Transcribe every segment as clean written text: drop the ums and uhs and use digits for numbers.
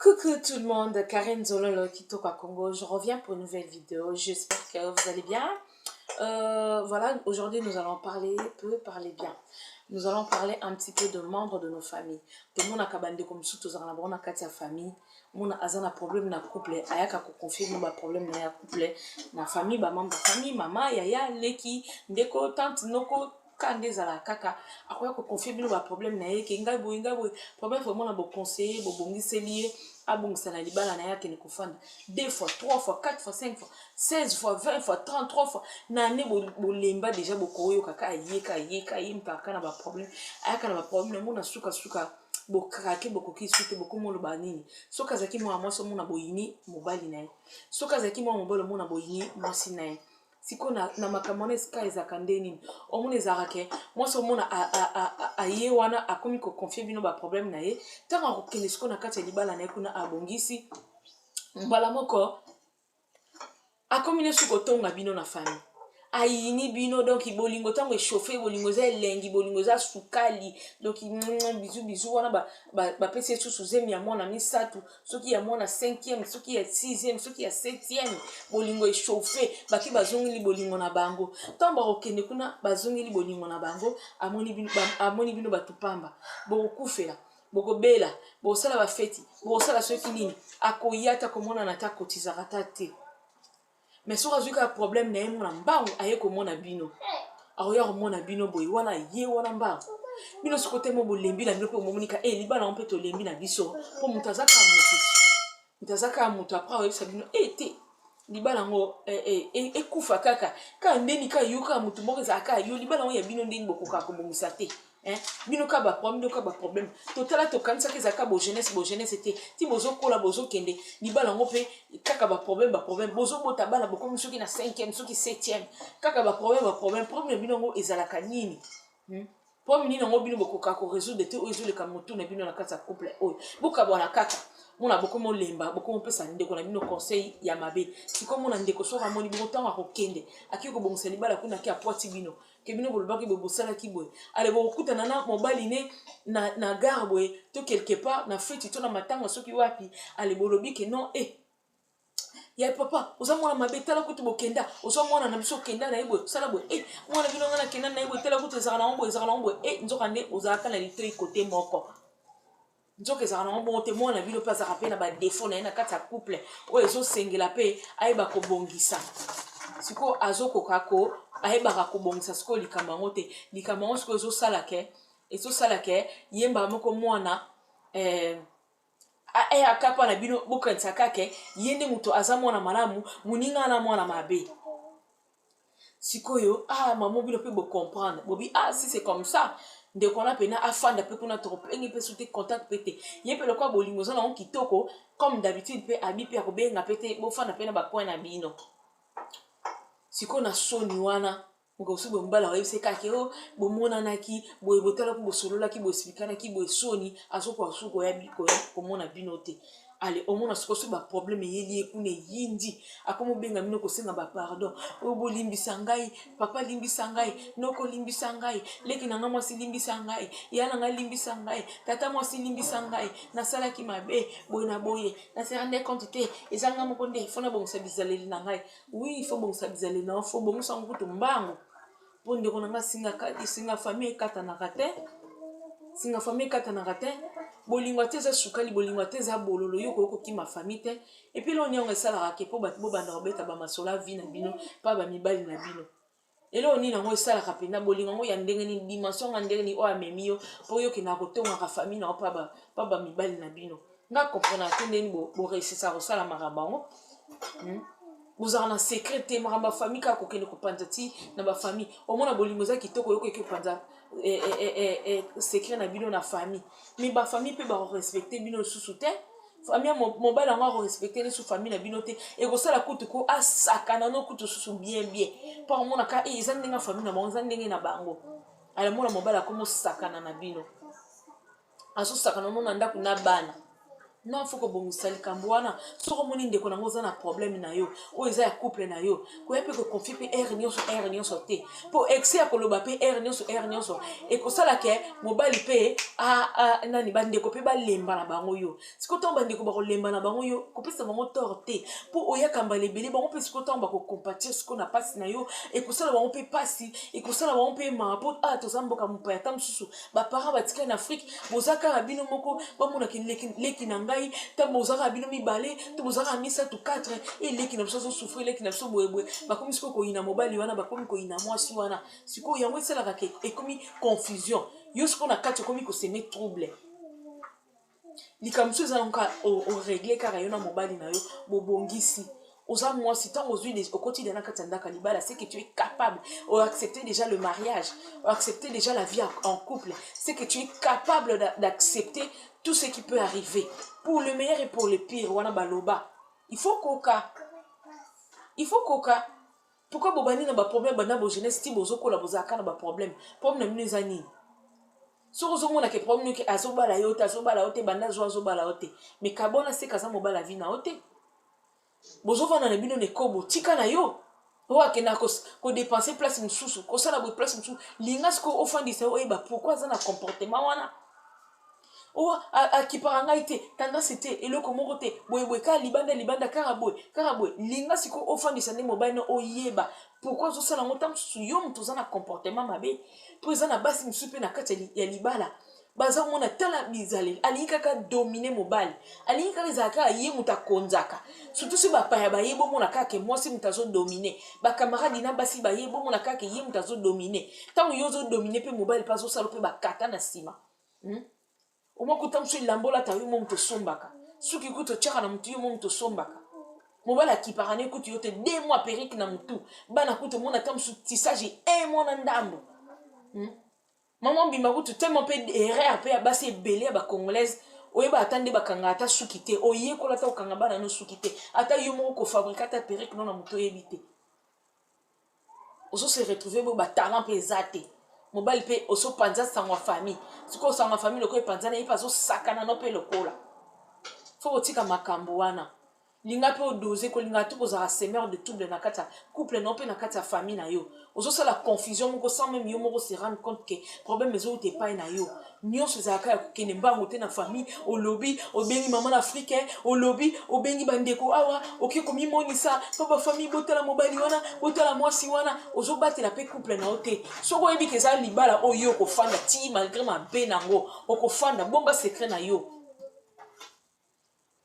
Coucou tout le monde, Karen Zololo Kitoko Congo, je reviens pour une nouvelle vidéo, j'espère que vous allez bien. Voilà, aujourd'hui nous allons parler bien. Nous allons parler un petit peu de membres de nos familles. Tout le monde a kabandé comme ça, tous en a katia famille. Mon a un problème na couple, ayaka ko confier mon problème na couple, na famille, ba membre famille, maman, yaya, leki, ndeko, tante, noko. Kande zala kaka akoya ko confier bino ba problème na ye ke ngai boy problème vraiment na bo conseiller bo bongiseli abongisa na libala na yake ni kufanda 2 fois 3 fois 4 fois 5 fois 16 fois 20 fois 33 fois na ne bo lemba déjà bo koyo kaka yeka mpaka na ba problème ayaka na ba problème mo na suka bo krake bo koki suite bo komo lo banini soka zaki mo amoso mo na boyini mobali na ye soka zaki mo mobali mo na boyini mwasi na ye siko na makamone ska ezaka ndeni omona ezarake moi so mona a ye wana akomi ko confier bino ba problème na ye tanga ko kende siko na kati ya libala na ye kuna abongisi mbala moko akomi ne suko tonga bino na famille ayini bino donc bolingo tango chauffer bolingo za lengi bolingo za sukali donc bisu wana ba pese susu zemi ya mwana misatu soki ya mwana 5e soki ya 6e soki ya 7e bolingo chauffer baki bazongeli bolingo na bango tamba okende kuna bazongeli bolingo na bango amoni bino batupamba bokufela bokobela bosala ba feti bosala soki nini akoyata komona na ta kotizaka te. Mais si on a un problème, on a un bino. Alors, on a bino boy, on a ye, on a un bang. Bino ce côté, mon lembi, la miope, mon monica, et liba, on peut te lembi, la biso. Pour moutazaka, moutazaka, mouta, après, ça bino, et te. Liba, lango, et koufa kaka. Ka ndeni ka yuka, moutumore, zaka, yo, liba, lango, ya bino ndeni, bokoka, comme mousate. Bino ka ba problème totala to kanisa ke zaka bo jeunesse était ti bozo kola bozo kende libala ngope kaka ba problème bozo bota bana boko musoki na 5e soki 7e kaka ba problème bino ngo ezalaka nini problème nini ngo bino boko ka ko résoudre te résoudre ka motu na bino na kata couple oyo boka bona kaka mona boko mo lemba boko mo pesa ndeko na bino conseil ya mabe siko mona ndeko soka moni boko tanga ko kende akiko bongisa libala kuna ki apoti bino ke bino bolobaki bosala ki boye ale bokutana na mobali ne na gare boye to quelque part na feti to na matanga soki wapi ale bolobi ke non ya papa oza mwana mabe tala kutu bokenda oza mwana na biso kenda na yebo sala boye mwana bino ngana kenda na yebo tala kutu ezaka na ngombo nzoka nde ozaka na litoi côté moko nzoka ezaka na ngombo te mwana bino pe azaka pe na ba défaut na ye na kati ya couple oyo ezosengela pe ayeba kobongisa siko azokoka ko ayebaka kobongisa siko likambo yango te likambo yango siko ezosala ke yemba moko mwana akapa na bino bokanisa kake ye nde moto aza mwana malamu moninga na mwana mabe sikoyo mamo bino mpe bocomprendre bobi si c'est comme ça ndeko na pena afanda mpe kuna tokopenge mpe sote contact mpe te ye mpe lokwa bolingo oza nango kitoko comme d'habitude mpe abi mpe akobenga mpe te bofanda mpe na bapoint na bino siko na soni wana mokosi boye mbala oyebise kake bomonanaki boye botalaki bosololaki boexplikanaki boye soni azokoka soki oyabi komona bino te ale omona sikoso baproblème eyeli ye kuna eyindi akomobenga bino kosenga bapardon oyo bolimbisa ngai papa limbisa ngai noko limbisa ngai leki na nga mwasi limbisa ngai ya na nga limbisa ngai tata mwasi limbisa ngai nasalaki mabe boye na boye nasera nde compte te eza nga moko nde fo nabongisa bizaleli na ngai oui fo bongisa bizaleli na fo bongisa ngo kutu mbango mpo ndeko na nga singa famille ekatanaka te bolingo ate eza sukali bolingo ate eza bololo yo kokokima famille te epuis lo niongo esalaka ke mpo bato bobanda kobeta bamasolo ya vi na bino mpa bamibali na bino eloo nini yango esalaka mpenza bolingo yango ya ndenge nini dimension nga ndenge nini oyo amemi yo mpo yokendaka kotongaka famille nango mpa bamibali na bino nga komprenaka te ndeni boresisa kosala makambo yango bozala na secret te makambo ya famille kaka kokende kopanza ti na bafamille omona bolingo eza kitoko yokoki kopanza secret na bino na famille mais bafamille mpe bakorespecte bino lisusu te famille mobali yango akorespecte lisusu famille na bino te ekosala kutu ko asakana no kutu susu bien mpo amonaka eza ndenge ya famille na bango eza ndenge na bango ala mona mobali akomosakana na bino azosakana no na ndako na bana non faut que bongisa likambo wana soko moni ndeko nango oza na problème na yo oyo eza ya couple na yo koya mpe koconfie mpe aire nyonso te mpo exe ya koloba mpe aire nyonso ekosala ke mobali mpe nani bandeko mpe balemba na bango yo sikoyo ntango bandeko bakolemba na bango yo kopesa bango tort te mpo oyakamba lebele bango mpe sikoyo ntango bakocompatir sikoyo na pasi na yo ekosala bango mpe pasi ekosala bango mpe maa mpo toza mboka mopaya ta mosusu baparent batikali na afrike boza kaka bino moko bamonaki leki na ngai ntango bozaka bino mibale to bozaka misatu 4 eleki na biso azosouffrir eleki na biso boyeboye bakomi sikoyo koyina mobali wana bakomi koyina mwasi wana sikoyo yango esalaka ke ekomi confusion yo sikoyo na kati okomi koseme trouble likambo so eza nango oregle kaka yo na mobali na yo bobongisi oza mwasi ntango ozwi okoti na kati ya ndaka libala c'est que tu es capable d'accepter déjà le mariage accepter déjà la vie en couple c'est que tu es capable d'accepter tout ce qui peut arriver pour le meilleur et pour le pire wana baloba il faut koka pourquoi bobani na ba problème bana bo jeunesse ti bozokola bozaka na ba problème na mino eza nini soko ozomona ke problème ke azobala yo te banda zo azobala yo te mais kabona se kaza mobala vie na yo te bozovanda na bino nekobo tika na yo owakenda kodepense place mosusu kosala boye place mosusu linga sikoyo ofandisa oyeba pourquoi aza na comportement wana akipaka ngai te tendance te eloko moko te boyeboye kaka libanda kaka boye linga sikoyo ofandisa nde mobali na oyeba pourquoi ozosala yango ta mosusu yo moto oza na comportement mabe mpo eza na basi mosusu mpe na kati ya libala baza komona tala bizaleli alingi kaka domine mobali alingi kaka ezala kaka ye moto akonzaka surtout so bapaya baye bomona kaka ke mwasi moto azodomine bakamaradi na basi baye bomona kaka ke ye moto azodomine ntango yo ozodomine mpe mobali mpe azosala mpe bakata na nsima omoko ntango so elambola ata yo mo moto osombaka soki kutu otyaka na motu yo mo moto osombaka mobali akipaka ne kutu yo te 2 mois perike na motu bana kutu omona ntango so tissage 1 mois na ndambo maman bimba kutu tellement mpe erreur mpe ya basi ebele ya bacongolaise oyeba ata nde bakanga ata suki te oyekola ata okanga bana no suki te ata yo moko kofabrike ata perike no na moto oyebi te ozose retrouve bo batalent mpe eza te mobali mpe ozopanza sango ya famille sikoyo sango ya famille lokola epanzana ye mpe azosakana no mpe lokola fo kotika makambo wana linga mpe odoze kolinga te kozala semeur de trouble na kati ya couple no mpe na kati ya famille na yo ozosala confusion moko sans même yo moko se rendre compte ke problème ezouta epai na yo nyonso ezalaka ya kokende mbango te na famille olobi obengi mama na afrique olobi obengi bandeko awa oke komimonisa mpo bafamille botala mobali wana botala mwasi wana ozobatela mpe couple na yo te soki oyebi ke eza libala oyo okofanda ti malgré mabe nango okofanda bomba secret na yo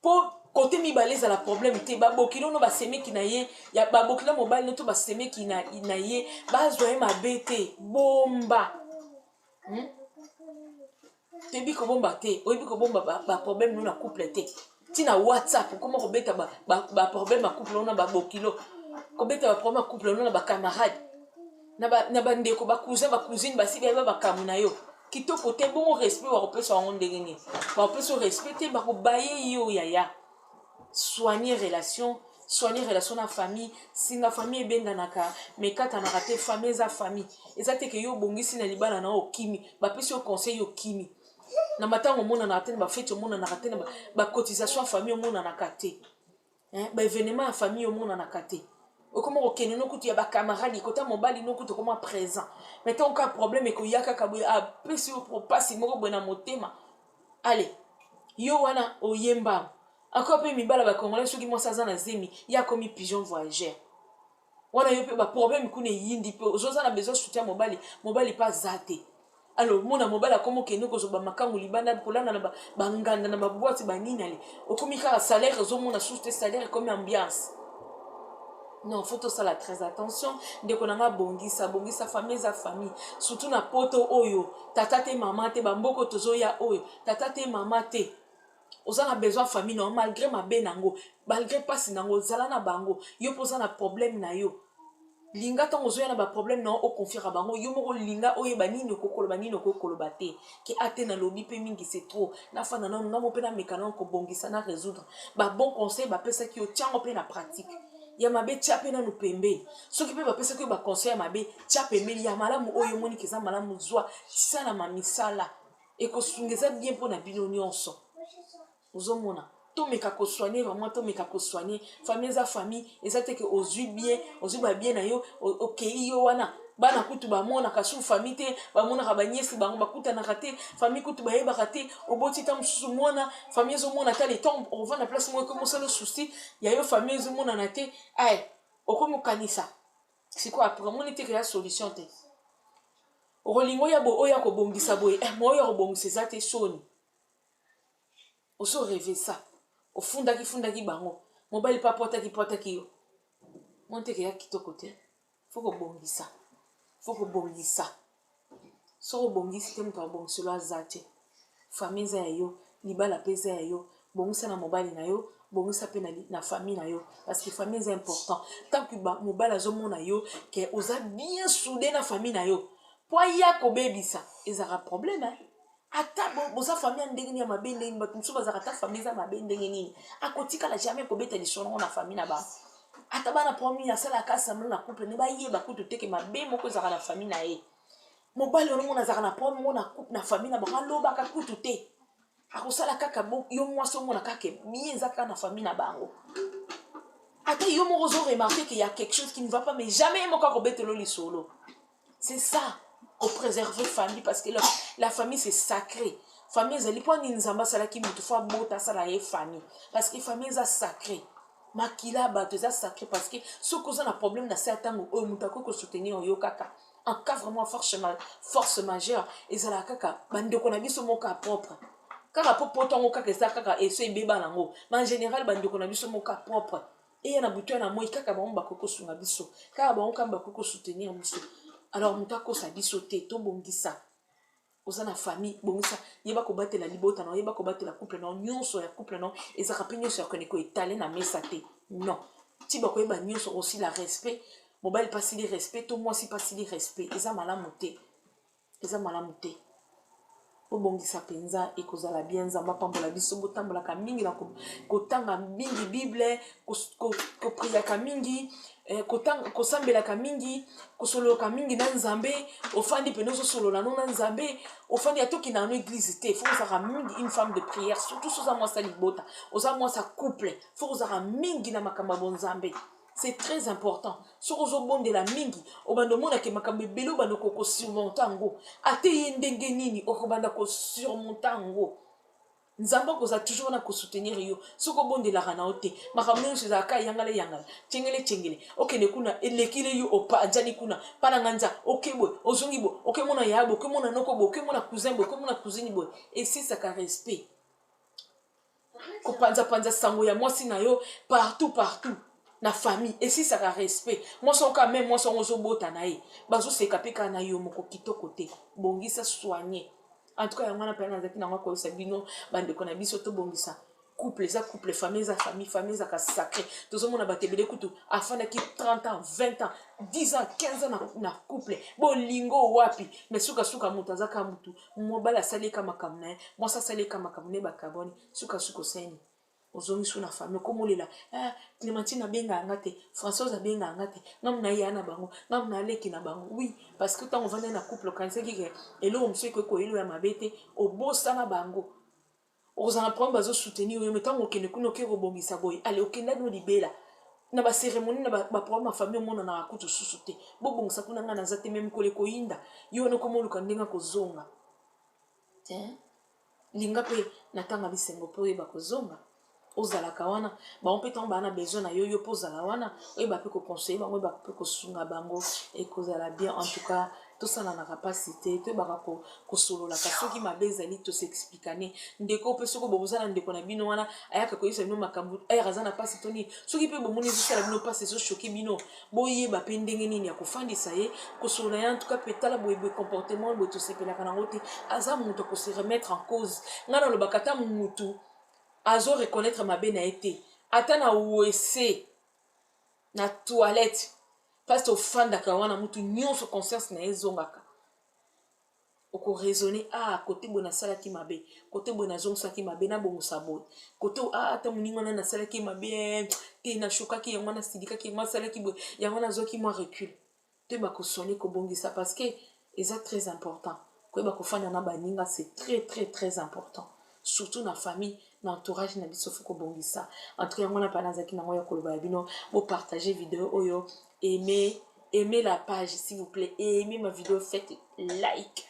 mpo kote mibale ezala problème te babokili ono basemeki na ye babokila mobali no to basemeki na ye bazwa ye mabe te bomba toyebi kobomba te oyebi kobomba baproblème no na couple te ntina whatsapp koma kobeta baproblème ya couple no na babokilo kobeta baproblème ya couple no na bacamarade na bandeko bacousin bacousine basili yaba bakamu na yo kitoko te bongo respect bakopesa wango ndenge nini bakopesa respect te bakobaye yo yaya soigner relation na famille singa famille ebenganaka mekatanaka te famille eza famille eza te ke yo obongisi na libala na okimi bapesi yo conseil okimi na matango omonanaka te na bafeti omonanaka te na bacotisation ya famille omonanaka te baévénement ya famille omonanaka te okoma kokende nokutu ya bakamaradi kota mobali nokutu okoma présent maintenant oka problème ekoya kaka boye apesi yo propasi moko boye na motema ale yo wana oyemba encore mpe mibala bakongolais soki mwasi aza na zemi ya komi pigeon voyageur wana yo mpe baproblème kuna eyindi mpe ozoza na besoin soutien mobali mpe aza te alors mona mobali akoma okende kozoba makangu libanda kolanda na banganda na babwati banini ale okomi kaka salaire ozomona susu te salaire ekomi ambiance non faut tosala très attention ndeko nanga bongisa famille eza famille surtout na poto oyo tata te mama te bamboko tozoya oyo tata te mama te oza na besoin famille non malgré mabe nango malgré pasi nango ozala na bango yo mpo oza na problème na yo linga ntango ozoya na baproblème na yo oconfiera bango yo moko linga oyeba nini okokoloba te ke ate nalobi mpe mingi c'est trop nafanda nano ngamo mpe nameka nano kobongisa na résoudre babon conseil bapesaki yo tiango mpe na pratique ya mabe tia mpe nano pembeni soki mpe bapesaki yo baconseil ya mabe tia pembeni ya malamu oyo omoniki eza malamu zwa tisalama misala ekosunga eza bien mpo na bino nyonso ozomona tomeka ko soigner vraiment tomeka ko soigner famille za famille eza te que ozui bien na yo okei yo wana bana kutu bamonaka su famille te bamonaka banyesi bango bakutanaka te famille kutu bayebaka te oboti ta mosusu mwana famille ezomona ta le temps ovanda place moko mosala souci ya yo famille ezomonana te ay okomokanisa sikoyo après moni te ke ya solution te okolinga oyo ya kobongisa boye mo oyo ya kobongisa eza te soni oso rêve ça fundaki bango mobali pa potaki yo monte ke ya kitoko te faut kobongisa so kobongisi te moto abongiselo aza te famille eza ya yo libala mpe eza ya yo bongisa na mobali na yo bongisa mpe na famille na yo parce que famille eza important tant que mobali azomona yo ke oza bien soudé na famille na yo po aya kobebisa ezaka problème ata boza famille ya ndenge nini ya mabe ndenge nini bato mosusu bazaka ata famille eza mabe ndenge nini akotikala jamais kobeta lisonongo na famille na bango ata bana promis asalaka assemble na couple ne bayeba kutu te ke mabe moko ezaka na famille na ye mobali wana mona azaka na promis moko na couple na famille na bango alobaka kutu te akosala kaka yo mwasi omona kaka bien eza kaka na famille na bango ata yo moko ozoremarke ke ya quelque chose qui ne va pas mais jamais ye moko akobetelo lisolo c'est ça au préserver famille parce que la famille c'est sacré famille ezali mpo nini nzambe asalaki motu fo abota asala ye famille parce que famille eza sacré makila bato eza sacré parce que soki oza na problème na se ya ntango oyo moto akoki kosoutenir yo kaka en cas vraiment force majeure ezalaka kaka bandeko na biso moko propre kaka po potongo kaka eza kaka eso ebeba nango mais en général bandeko na biso moko propre eya na butu ya na moi kaka bango bakoki kosunga biso kaka bango kaka bakoki kosoutenir biso alors moto akosa biso te tobongisa oza na famille bongisa yeba kobatela libota na yeba kobatela couple na nyonso ya couple na ezaka pe nyonso ya kone ko étaler na mesa te non ti bakoyeba nyonso aussi la respect mobali pasili respect to mwasi pasili respect eza malamu te obongisa mpenza ekozala bien nzambe apambola biso botambolaka mingi na kotanga mingi bible kopriaka mingi kosambelaka mingi kosololaka mingi na nzambe ofandi pene ozosolola no na nzambe ofandi atoki na no église te fo ozaka mingi une femme de prière surtout so oza mwasa libota oza mwasa couple fo ozaka mingi na makambo ya bonzambe c'est très important soki ozobondela mingi obanda omonake makambo ebele obanda kosurmonta yango ate ye ndenge nini okobanda kosurmonta yango nzambe akoza toujours na kosoutenir yo soki obondelaka na yo te makambo nyonso ezalaka yangala tiengele okende kuna elekile yo opanzani kuna mpananga nza okeboye ozongi boye okemona yabo okemona noko boye okemona cousin boye okemona cousine boye esisaka respect kopanza sango ya mwasi na yo partout na famille esisaka respect mwasi oka même mwasi ongo ozobota na ye bazoseka mpe kaka na yo moko kitoko te bongisa soigner en tout cas yango wana mpe nazalaki nango akoyesa bino bandeko na biso tobongisa couple eza couple famille eza famille ezaka sacré tozomona bato ebele kutu afandaki 30 ans 20 ans 10 ans 15 ans na couple bolingo wapi mais sukasuka moto azaka motu mobali asalika makambo na ye mwasi asalika makambo na ye bakaboni sukasuka oseni ozongisu na famille komolela Clémentine abenga anga te Françoise abenga anga te ngamu na ye na bango ngamu na leki na bango oui parce que tant on va na couple kanisaki ke elo mso ko elo ya mabete obosana bango ozana problème bazo soutenir yo metango okende kuna okero bongisa boy ale okenda no libela na ba cérémonie na ba problème ma famille mona na kutu susu te bobongisa kuna ngana za te même kole ko inda yo no komoluka ndenga kozonga te linga pe natanga bisengo po yeba kozonga ozalaka wana bango mpe ntango bana besoin na yo yo mpo ozala wana oyeba mpe koconseille bango oyeba mpe kosunga bango ekozala bien en tout cas tosalanaka mpasi te toyebaka kosololaka soki mabe ezali tosexplikane ndeko mpe soki boboza na ndeko na bino wana ayaka koyebisa bino makambo ayaka aza na mpasi to nini soki mpe bomoni ezosala bino mpasi ezoshoke bino boyeba mpe ndenge nini ya kofandisa ye kosolola ye en tout cas mpe tala boyeboye comportement boye tosepelaka nango te aza moto akose remettre en cause ngai nalobaka ata motu azo reconnaître mabe na ete ata na wc na toilette parce que ofandaka wana mutu nyonso conscience na ezongaka oko raisonner côté boye nasalaki mabe côté boye nazongisaki mabe na bongosa boye côté ata moninga wana nasalaki mabe te nashokaki yango nasilikaki yango nasalaki boye yango nazwaki mwa recul toyeba kosone kobongisa parce que eza très important koyeba kofanda na baninga c'est très important surtout na famille na entourage na biso foko bongisa en tout cas ngona pa nazaki nango ya koloba ya bino bo partager vidéo oyo aimez la page s'il vous plaît, et aimez ma vidéo, faites like.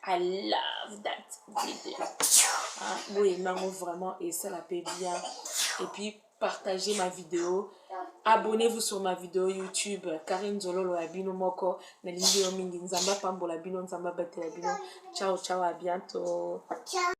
I love that video. Hein? Oui, maman, vraiment, et ça la paie bien. Et puis, partagez ma vidéo. Abonnez-vous sur ma vidéo YouTube. Karine Zololo Abino Moko. Nalingi Yomingi Nzamba Pambola Bino Nzamba Batela Bino. Ciao, ciao, à bientôt. Ciao.